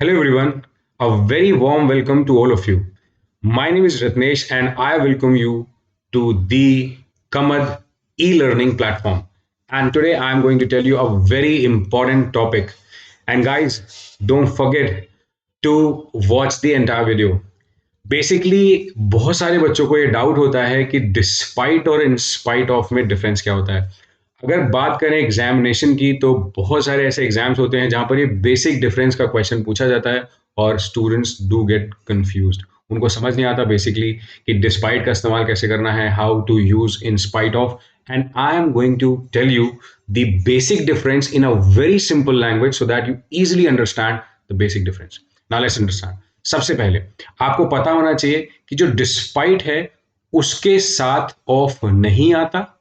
Hello everyone, a very warm welcome to all of you. My name is Ratnesh and I welcome you to the Kamad e-learning platform. And today I am going to tell you a very important topic. And guys, don't forget to watch the entire video. Basically बहुत सारे बच्चों को ये doubt होता है कि despite और in spite of में डिफरेंस क्या होता है। अगर बात करें एग्जामिनेशन की तो बहुत सारे ऐसे एग्जाम्स होते हैं जहां पर ये बेसिक डिफरेंस का क्वेश्चन पूछा जाता है और स्टूडेंट्स डू गेट कंफ्यूज्ड। उनको समझ नहीं आता बेसिकली कि डिस्पाइट का इस्तेमाल कैसे करना है, how to use in spite of. And I am going to tell you the basic difference in a very simple language so that you easily understand the basic difference. Now let's understand. सबसे पहले आपको पता होना चाहिए कि जो despite है उसके साथ ऑफ नहीं आता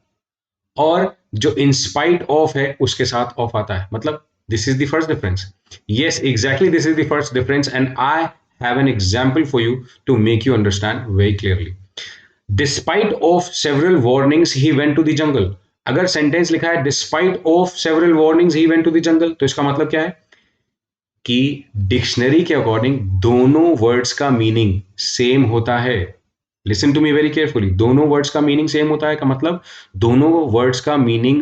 और जो इंस्पाइट ऑफ है उसके साथ ऑफ आता है। मतलब this is the first difference. Yes exactly this is the first difference and I have an example for you to make you understand very clearly. Despite of several warnings he went to the jungle. अगर sentence लिखा है despite of several warnings he went to the jungle तो इसका मतलब क्या है कि dictionary के अकॉर्डिंग दोनों वर्ड्स का मीनिंग सेम होता है। Listen to me very carefully, दोनों वर्ड्स का मीनिंग सेम होता है का मतलब दोनों वर्ड्स का मीनिंग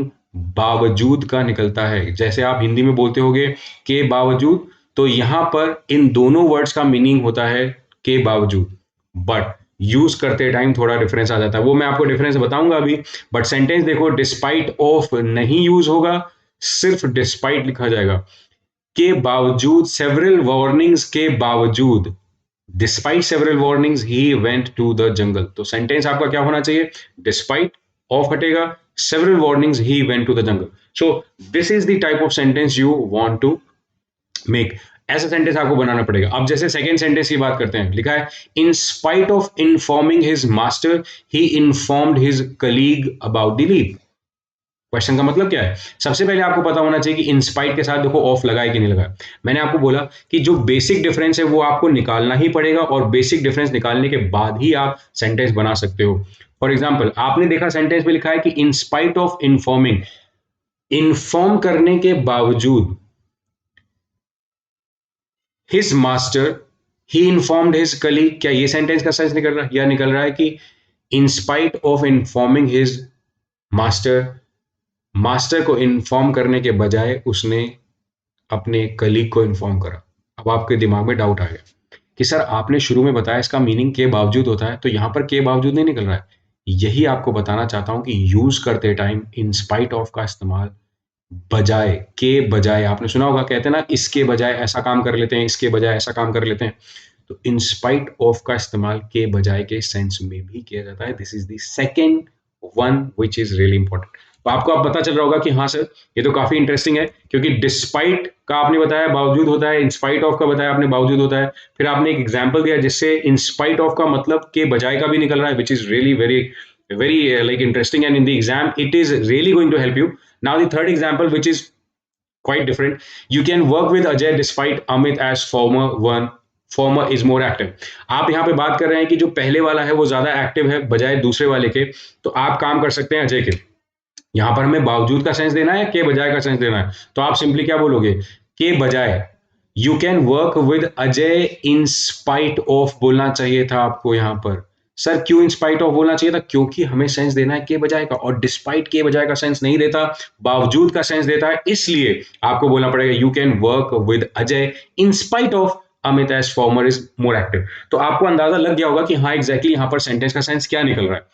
बावजूद का निकलता है। जैसे आप हिंदी में बोलते होगे के बावजूद, तो यहां पर इन दोनों वर्ड्स का मीनिंग होता है के बावजूद, बट यूज करते टाइम थोड़ा डिफरेंस आ जाता है। वो मैं आपको डिफरेंस बताऊंगा अभी। बट सेंटेंस देखो, डिस्पाइट ऑफ नहीं यूज होगा, सिर्फ डिस्पाइट लिखा जाएगा। के बावजूद, सेवरल वार्निंग्स के बावजूद, despite several warnings he went to the jungle. तो सेंटेंस आपका क्या होना चाहिए, डिस्पाइट ऑफ हटेगा, several warnings he went to the jungle. So this is the type of sentence you want to make. ऐसा sentence आपको बनाना पड़ेगा। अब जैसे सेकेंड सेंटेंस की बात करते हैं, लिखा है इन spite of informing his master he informed his colleague about the leave. Question का मतलब क्या है, सबसे पहले आपको पता होना चाहिए कि इंस्पाइट के साथ देखो ऑफ लगा है कि नहीं लगा है। मैंने आपको बोला कि जो बेसिक डिफरेंस है वो आपको निकालना ही पड़ेगा और बेसिक डिफरेंस निकालने के बाद ही आप सेंटेंस बना सकते हो। फॉर एग्जाम्पल, आपने देखा सेंटेंस में लिखा है कि इंस्पाइट ऑफ इन्फॉर्मिंग, इन्फॉर्म करने के बावजूद, हिज मास्टर ही इन्फॉर्म्ड हिज कलीग। क्या ये सेंटेंस का सेंस निकल रहा है, या निकल रहा है कि in spite of informing his master, master को इन्फॉर्म करने के बजाय उसने अपने कलीग को इन्फॉर्म करा। अब आपके दिमाग में डाउट आ गया कि सर आपने शुरू में बताया इसका मीनिंग के बावजूद होता है, तो यहां पर के बावजूद नहीं निकल रहा है। यही आपको बताना चाहता हूं कि यूज करते टाइम इन स्पाइट ऑफ का इस्तेमाल बजाय, के बजाय, आपने सुना होगा कहते हैं ना इसके बजाय ऐसा काम कर लेते हैं, इसके बजाय ऐसा काम कर लेते हैं, तो इन स्पाइट ऑफ का इस्तेमाल के बजाय के सेंस में भी किया जाता है। This is the second one which is really important. तो आपको अब पता चल रहा होगा कि हाँ सर ये तो काफी इंटरेस्टिंग है, क्योंकि डिस्पाइट का आपने बताया बावजूद होता है, इंस्पाइट ऑफ का बताया आपने बावजूद होता है, फिर आपने एक एग्जाम्पल दिया जिससे इंस्पाइट ऑफ का मतलब के बजाय का भी निकल रहा है, which is really very very like interesting, and in the exam it is really going to help you. Now the third example, which is quite different, you can work with Ajay despite Amit as former one, farmer is more active. आप यहाँ पे बात कर रहे हैं कि जो पहले वाला है वो ज्यादा एक्टिव है बजाय दूसरे वाले के, तो आप काम कर सकते हैं अजय के। यहाँ पर हमें बावजूद का सेंस देना है, के बजाय का सेंस देना है, तो आप सिंपली क्या बोलोगे, के बजाय you can work with Ajay in spite of बोलना चाहिए था आपको यहाँ पर। सर क्यों इन स्पाइट ऑफ बोलना चाहिए था, क्योंकि हमें सेंस देना है के बजाय का, और डिस्पाइट के बजाय का सेंस नहीं देता, बावजूद का सेंस देता है, इसलिए आपको बोलना पड़ेगा you can work with Ajay in spite of Amit as former is more active. तो आपको अंदाजा लग गया होगा कि हाँ एग्जैक्टली यहाँ पर सेंटेंस का सेंस क्या निकल रहा है।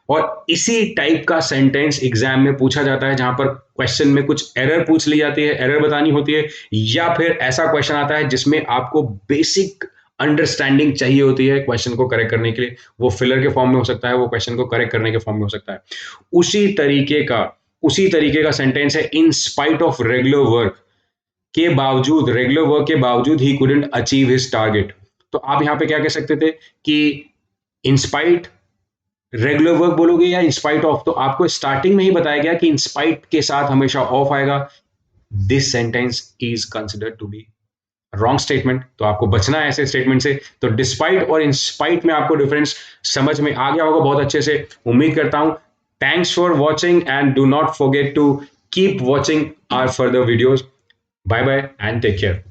और इसी टाइप का सेंटेंस एग्जाम में पूछा जाता है, जहां पर क्वेश्चन में कुछ एरर पूछ ली जाती है, एरर बतानी होती है, या फिर ऐसा क्वेश्चन आता है जिसमें आपको बेसिक अंडरस्टैंडिंग चाहिए होती है क्वेश्चन को करेक्ट करने के लिए। वो फिलर के फॉर्म में हो सकता है, वो क्वेश्चन को करेक्ट करने के फॉर्म में हो सकता है। उसी तरीके का उसी तरीके का सेंटेंस है इन स्पाइट ऑफ रेगुलर वर्क, के बावजूद, रेगुलर वर्क के बावजूद he couldn't achieve his target. तो आप यहां पे क्या कह सकते थे कि इंस्पाइट रेगुलर वर्क बोलोगे या इंस्पाइट ऑफ, तो आपको स्टार्टिंग में ही बताया गया कि इंस्पाइट के साथ हमेशा ऑफ आएगा। This sentence is considered to be wrong statement, तो आपको बचना है ऐसे स्टेटमेंट से। तो डिस्पाइट और इंस्पाइट में आपको डिफरेंस समझ में आ गया होगा बहुत अच्छे से, उम्मीद करता हूं। Thanks for watching and do not forget to keep watching our further videos. Bye bye and take care.